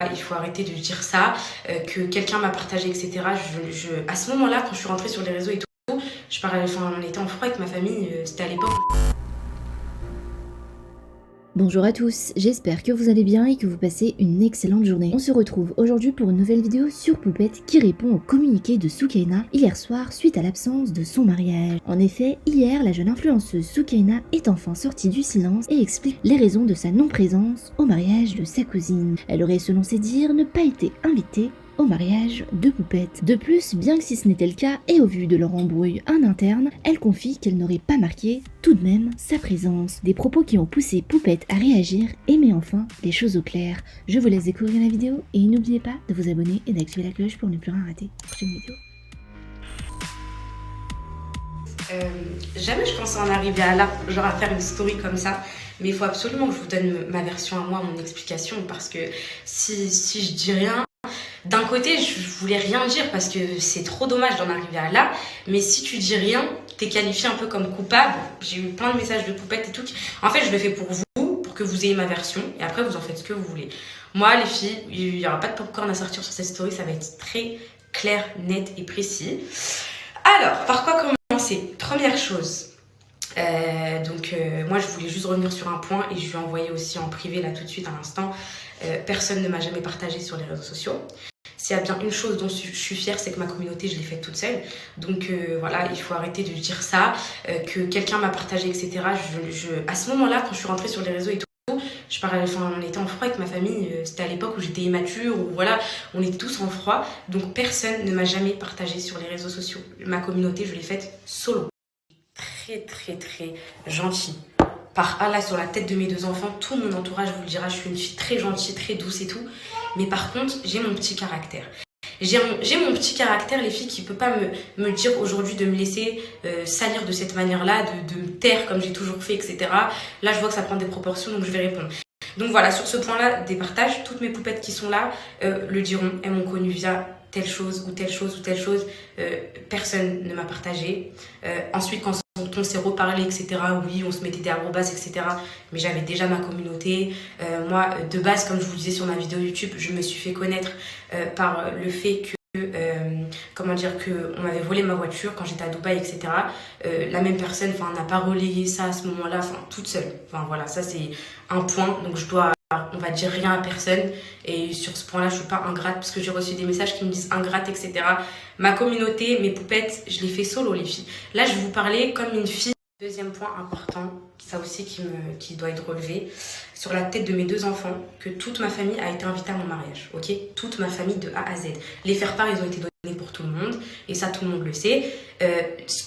Il faut arrêter de dire ça, que quelqu'un m'a partagé, etc. À ce moment-là, quand je suis rentrée sur les réseaux et tout, on était en froid avec ma famille, c'était à l'époque. Bonjour à tous, j'espère que vous allez bien et que vous passez une excellente journée. On se retrouve aujourd'hui pour une nouvelle vidéo sur Poupette qui répond au communiqué de Soukaina hier soir suite à l'absence de son mariage. En effet, hier, la jeune influenceuse Soukaina est enfin sortie du silence et explique les raisons de sa non-présence au mariage de sa cousine. Elle aurait, selon ses dires, ne pas été invitée au mariage de Poupette. De plus, bien que si ce n'était le cas, et au vu de leur embrouille en interne, elle confie qu'elle n'aurait pas marqué tout de même sa présence. Des propos qui ont poussé Poupette à réagir et met enfin les choses au clair. Je vous laisse découvrir la vidéo et n'oubliez pas de vous abonner et d'activer la cloche pour ne plus rien rater. Prochaine vidéo. Jamais je pensais en arriver à là, genre à faire une story comme ça. Mais il faut absolument que je vous donne ma version à moi, mon explication, parce que si je dis rien, d'un côté, je voulais rien dire parce que c'est trop dommage d'en arriver à là. Mais si tu dis rien, t'es qualifié un peu comme coupable. J'ai eu plein de messages de Poupette et tout. En fait, je le fais pour vous, pour que vous ayez ma version. Et après, vous en faites ce que vous voulez. Moi, les filles, il n'y aura pas de popcorn à sortir sur cette story. Ça va être très clair, net et précis. Alors, par quoi commencer? Première chose. Moi, je voulais juste revenir sur un point et je lui ai envoyé aussi en privé là tout de suite à l'instant. Personne ne m'a jamais partagé sur les réseaux sociaux. S'il y a bien une chose dont je suis fière, c'est que ma communauté, je l'ai faite toute seule. Donc voilà, il faut arrêter de dire ça, que quelqu'un m'a partagé, etc. À ce moment-là, quand je suis rentrée sur les réseaux et tout, on était en froid avec ma famille. C'était à l'époque où j'étais immature, où voilà, on était tous en froid. Donc personne ne m'a jamais partagé sur les réseaux sociaux. Ma communauté, je l'ai faite solo. Très, très, très gentille. Par Allah, sur la tête de mes deux enfants, tout mon entourage vous le dira, je suis une fille très gentille, très douce et tout. Mais par contre, j'ai mon petit caractère. J'ai mon petit caractère, les filles, qui ne peut pas me dire aujourd'hui de me laisser salir de cette manière-là, de me taire comme j'ai toujours fait, etc. Là, je vois que ça prend des proportions, donc je vais répondre. Donc voilà, sur ce point-là, des partages, toutes mes poupettes qui sont là le diront. Elles m'ont connue via telle chose ou telle chose ou telle chose. Personne ne m'a partagé. Ensuite, quand on s'est reparlé, etc., oui, on se mettait des arrobas, etc. Mais j'avais déjà ma communauté. Moi, de base, comme je vous le disais sur ma vidéo YouTube, je me suis fait connaître par le fait que qu'on m'avait volé ma voiture quand j'étais à Dubaï, etc. La même personne n'a pas relayé ça à ce moment-là, toute seule. Voilà, ça c'est un point, donc je dois, on va dire rien à personne. Et sur ce point-là, je suis pas ingrate parce que j'ai reçu des messages qui me disent ingrate, etc. Ma communauté, mes poupettes, je les fais solo, les filles. Là, je vais vous parler comme une fille. Deuxième point important, ça aussi qui doit être relevé, sur la tête de mes deux enfants, que toute ma famille a été invitée à mon mariage, ok? Toute ma famille de A à Z. Les faire-part, ils ont été donnés pour tout le monde, et ça, tout le monde le sait.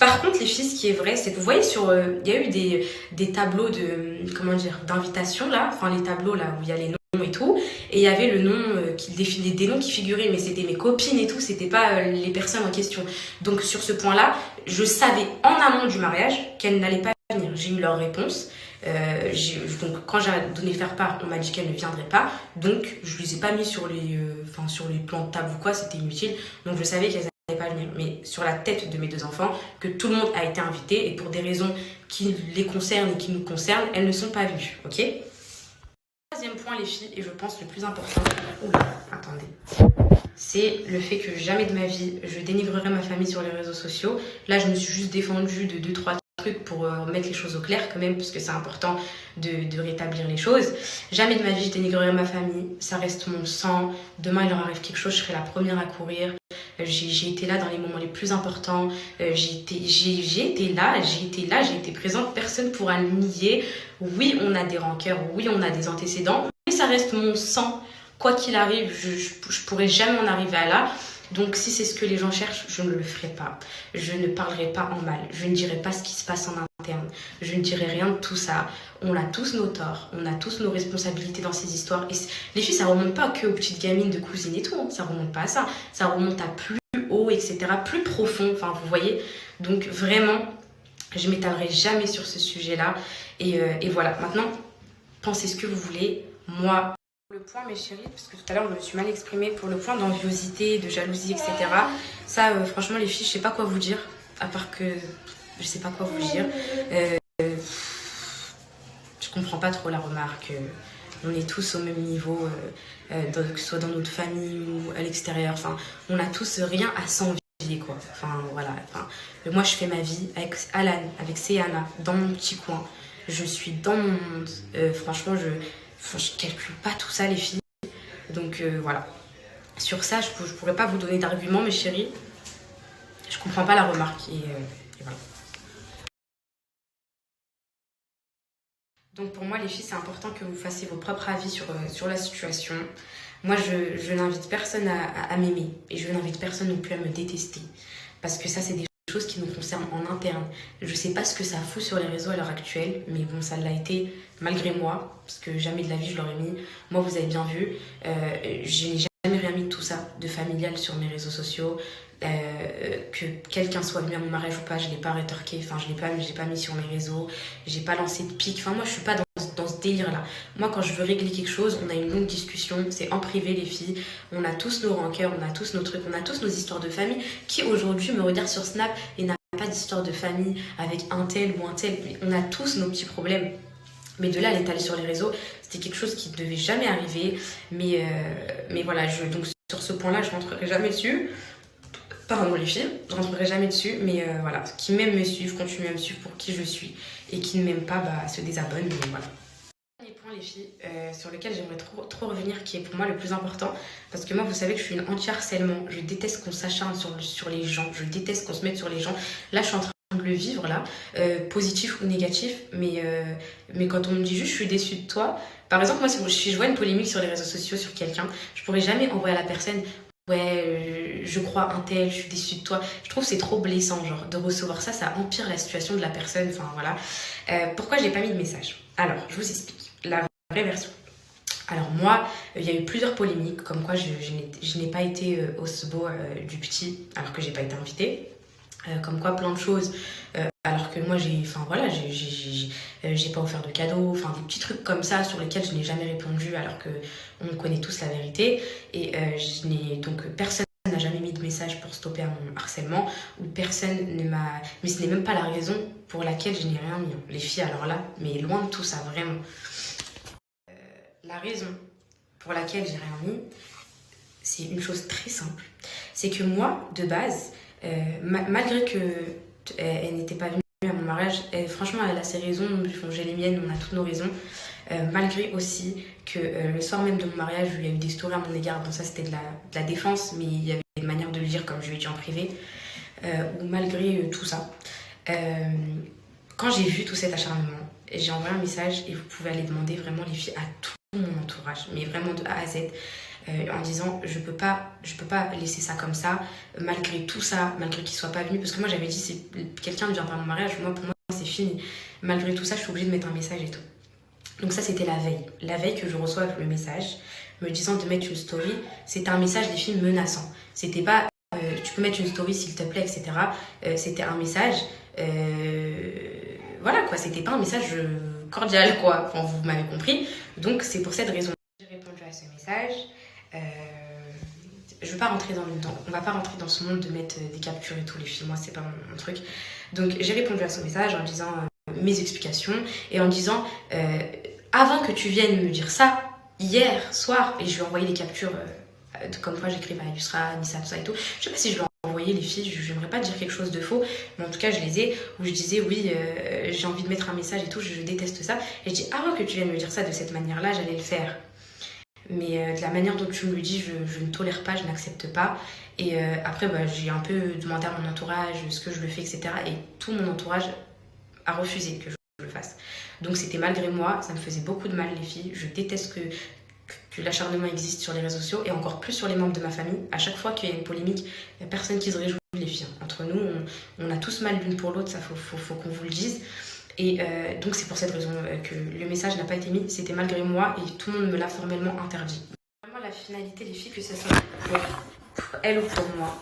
Par contre, les filles, ce qui est vrai, c'est que vous voyez, il y a eu des tableaux d'invitation, là, les tableaux là où il y a les noms et tout, et il y avait le nom des noms qui figuraient, mais c'était mes copines et tout, c'était pas les personnes en question. Donc sur ce point-là, je savais en amont du mariage qu'elles n'allaient pas venir. J'ai eu leur réponse. Donc quand j'ai donné faire part, on m'a dit qu'elles ne viendraient pas. Donc je les ai pas mis sur les plans de table ou quoi, c'était inutile. Donc je savais qu'elles n'allaient pas venir. Mais sur la tête de mes deux enfants, que tout le monde a été invité et pour des raisons qui les concernent et qui nous concernent, elles ne sont pas venues. Ok? Troisième point, les filles, et je pense le plus important, c'est le fait que jamais de ma vie je dénigrerai ma famille sur les réseaux sociaux. Là, je me suis juste défendue de 2-3 trucs pour mettre les choses au clair quand même, parce que c'est important de rétablir les choses. Jamais de ma vie je dénigrerai ma famille, ça reste mon sang. Demain, il leur arrive quelque chose, je serai la première à courir. J'ai été là dans les moments les plus importants. J'ai été là, j'ai été présente. Personne ne pourra le nier. Oui, on a des rancœurs, oui, on a des antécédents, mais ça reste mon sang. Quoi qu'il arrive, je pourrai jamais en arriver à là. Donc si c'est ce que les gens cherchent, je ne le ferai pas. Je ne parlerai pas en mal. Je ne dirai pas ce qui se passe en interne. Je ne dirai rien de tout ça. On a tous nos torts. On a tous nos responsabilités dans ces histoires. Et les filles, ça remonte pas que aux petites gamines de cousines et tout. Hein. Ça remonte pas à ça. Ça remonte à plus haut, etc. Plus profond. Vous voyez. Donc vraiment, je m'étalerai jamais sur ce sujet-là. Et voilà. Maintenant, pensez ce que vous voulez. Moi, le point, mes chéris, parce que tout à l'heure je me suis mal exprimée, pour le point d'enviosité, de jalousie, etc. Ça, franchement, les filles, je sais pas quoi vous dire, à part que je sais pas quoi vous dire. Je comprends pas trop la remarque. on est tous au même niveau, que ce soit dans notre famille ou à l'extérieur. Enfin, on a tous rien à s'envier, quoi. Enfin, voilà. Enfin, moi, je fais ma vie avec Alan, avec Céana, dans mon petit coin. Je suis dans mon monde. Franchement, je calcule pas tout ça, les filles. Donc, voilà. Sur ça, je pourrais pas vous donner d'arguments, mes chéris. Je comprends pas la remarque. Et voilà. Donc pour moi, les filles, c'est important que vous fassiez vos propres avis sur la situation. Moi, je n'invite personne à m'aimer et je n'invite personne non plus à me détester. Parce que ça, c'est des choses qui nous concernent en interne. Je sais pas ce que ça fout sur les réseaux à l'heure actuelle, mais bon, ça l'a été malgré moi, parce que jamais de la vie je l'aurais mis. Moi, vous avez bien vu, je n'ai jamais rien mis de tout ça, de familial sur mes réseaux sociaux. Que quelqu'un soit venu à mon mariage ou pas, je l'ai pas rétorqué, enfin je l'ai pas mis sur mes réseaux, j'ai pas lancé de pique, enfin moi je suis pas dans ce délire là. Moi quand je veux régler quelque chose, on a une longue discussion, c'est en privé les filles, on a tous nos rancœurs, on a tous nos trucs, on a tous nos histoires de famille. Qui aujourd'hui me regarde sur Snap et n'a pas d'histoire de famille avec un tel ou un tel, on a tous nos petits problèmes. Mais de là à l'étaler sur les réseaux, c'était quelque chose qui ne devait jamais arriver. Mais voilà, donc sur ce point-là, je rentrerai jamais dessus. Pardon les filles, je rentrerai jamais dessus, mais voilà, qui m'aiment me suivent, continuent à me suivre pour qui je suis, et qui ne m'aiment pas, se désabonnent, mais voilà. Dernier point les filles, sur lequel j'aimerais trop revenir, qui est pour moi le plus important, parce que moi vous savez que je suis une anti-harcèlement, je déteste qu'on s'acharne sur les gens, je déteste qu'on se mette sur les gens. Là je suis en train de le vivre là, positif ou négatif, mais quand on me dit juste je suis déçue de toi, par exemple moi si je vois une polémique sur les réseaux sociaux sur quelqu'un, je pourrais jamais envoyer à la personne ouais, je crois un tel, je suis déçue de toi. Je trouve que c'est trop blessant, genre, de recevoir ça, ça empire la situation de la personne, enfin voilà. Pourquoi j'ai pas mis de message? Alors, je vous explique, la vraie version. Alors moi, il y a eu plusieurs polémiques, comme quoi je n'ai pas été au SBO du petit, alors que j'ai pas été invitée. Comme quoi plein de choses, alors que moi j'ai pas offert de cadeaux, enfin des petits trucs comme ça sur lesquels je n'ai jamais répondu alors que on connaît tous la vérité et donc personne n'a jamais mis de message pour stopper mon harcèlement ou personne ne m'a, mais ce n'est même pas la raison pour laquelle je n'ai rien mis, les filles, alors là, mais loin de tout ça, vraiment. La raison pour laquelle j'ai rien mis, c'est une chose très simple, c'est que moi de base, malgré que elle n'était pas venue à mon mariage, franchement elle a ses raisons, j'ai les miennes, on a toutes nos raisons, malgré aussi que le soir même de mon mariage il y a eu des stories à mon égard, bon ça c'était de la défense, mais il y avait une manière de le dire comme je lui ai dit en privé, ou malgré tout ça, quand j'ai vu tout cet acharnement, j'ai envoyé un message et vous pouvez aller demander vraiment les filles à tout mon entourage, mais vraiment de A à Z, en disant je peux pas laisser ça comme ça, malgré tout ça, malgré qu'il soit pas venu, parce que moi j'avais dit si quelqu'un ne vient pas à mon mariage, pour moi c'est fini, malgré tout ça je suis obligée de mettre un message et tout. Donc ça c'était la veille que je reçois le message me disant de mettre une story, c'était un message des filles menaçant, c'était pas tu peux mettre une story s'il te plaît, etc. C'était un message voilà quoi, c'était pas un message cordial quoi, enfin, vous m'avez compris, donc c'est pour cette raison j'ai répondu à ce message. Je veux pas rentrer on va pas rentrer dans ce monde de mettre des captures et tout les filles, moi c'est pas mon truc, donc j'ai répondu à son message en disant mes explications et en disant avant que tu viennes me dire ça hier soir, et je lui ai envoyé les captures comme quoi j'écris par Yusra, Nissa, tout ça et tout, je sais pas si je lui ai envoyé les filles, j'aimerais pas dire quelque chose de faux, mais en tout cas je les ai, où je disais oui j'ai envie de mettre un message et tout, je déteste ça, et je dis avant que tu viennes me dire ça de cette manière là j'allais le faire. Mais de la manière dont tu me le dis, je ne tolère pas, je n'accepte pas. Et après, j'ai un peu demandé à mon entourage ce que je le fais, etc. Et tout mon entourage a refusé que je le fasse. Donc c'était malgré moi, ça me faisait beaucoup de mal les filles. Je déteste que l'acharnement existe sur les réseaux sociaux et encore plus sur les membres de ma famille. À chaque fois qu'il y a une polémique, il n'y a personne qui se réjouit les filles. Entre nous, on a tous mal l'une pour l'autre, ça faut qu'on vous le dise. Et donc c'est pour cette raison que le message n'a pas été mis, c'était malgré moi et tout le monde me l'a formellement interdit. Vraiment la finalité les filles, que ce soit pour elle ou pour moi,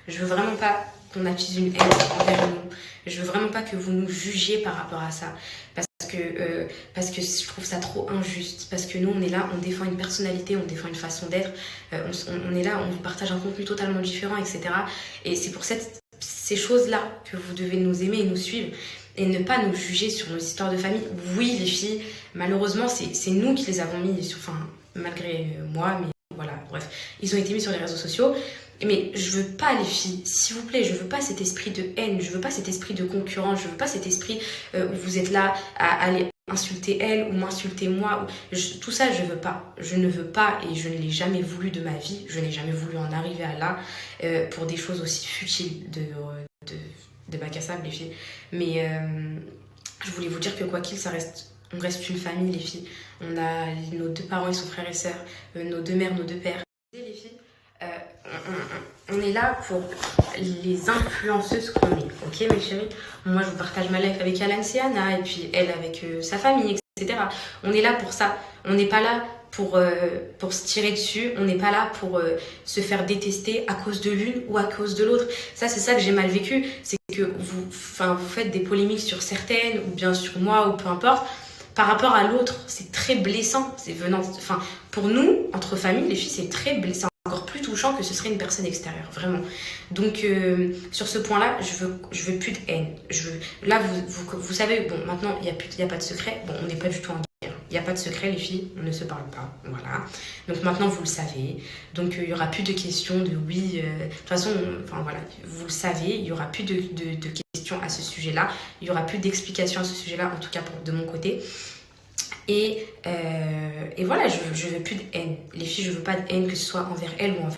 je veux vraiment pas qu'on attise une haine envers nous, je veux vraiment pas que vous nous jugiez par rapport à ça, parce que je trouve ça trop injuste, parce que nous on est là, on défend une personnalité, on défend une façon d'être, on est là, on vous partage un contenu totalement différent, etc. Et c'est pour cette ces choses-là que vous devez nous aimer et nous suivre et ne pas nous juger sur nos histoires de famille. Oui, les filles, malheureusement, c'est nous qui les avons mis, malgré moi, mais voilà, bref, ils ont été mis sur les réseaux sociaux. Mais je veux pas, les filles, s'il vous plaît, je veux pas cet esprit de haine, je veux pas cet esprit de concurrence, je veux pas cet esprit où vous êtes là à aller insulter elle ou m'insulter moi. Tout ça, je veux pas. Je ne veux pas et je ne l'ai jamais voulu de ma vie. Je n'ai jamais voulu en arriver à là pour des choses aussi futiles de bac à sable, les filles. Mais je voulais vous dire que quoi qu'il, on reste une famille, les filles. On a nos 2 parents, ils sont frères et sœurs, nos 2 mères, nos 2 pères. Les filles, on est là pour les influenceuses qu'on est, ok mes chéris? Moi je vous partage ma life avec Alan Siana et puis elle avec sa famille, etc. On est là pour ça, on n'est pas là pour se tirer dessus, on n'est pas là pour se faire détester à cause de l'une ou à cause de l'autre. Ça c'est ça que j'ai mal vécu, c'est que vous faites des polémiques sur certaines ou bien sur moi ou peu importe. Par rapport à l'autre, c'est très blessant, pour nous, entre familles, les filles, c'est très blessant. Encore plus touchant que ce serait une personne extérieure, vraiment. Donc sur ce point-là, je veux plus de haine. Là, vous savez, bon, maintenant, il y a pas de secret. Bon, on n'est pas du tout en guerre. Il n'y a pas de secret, les filles, on ne se parle pas. Voilà. Donc maintenant, vous le savez. Donc il n'y aura plus de questions de oui. De toute façon, voilà, vous le savez, il n'y aura plus de questions à ce sujet-là. Il n'y aura plus d'explications à ce sujet-là, en tout cas de mon côté. Et voilà, je veux plus de haine. Les filles, je veux pas de haine, que ce soit envers elles ou envers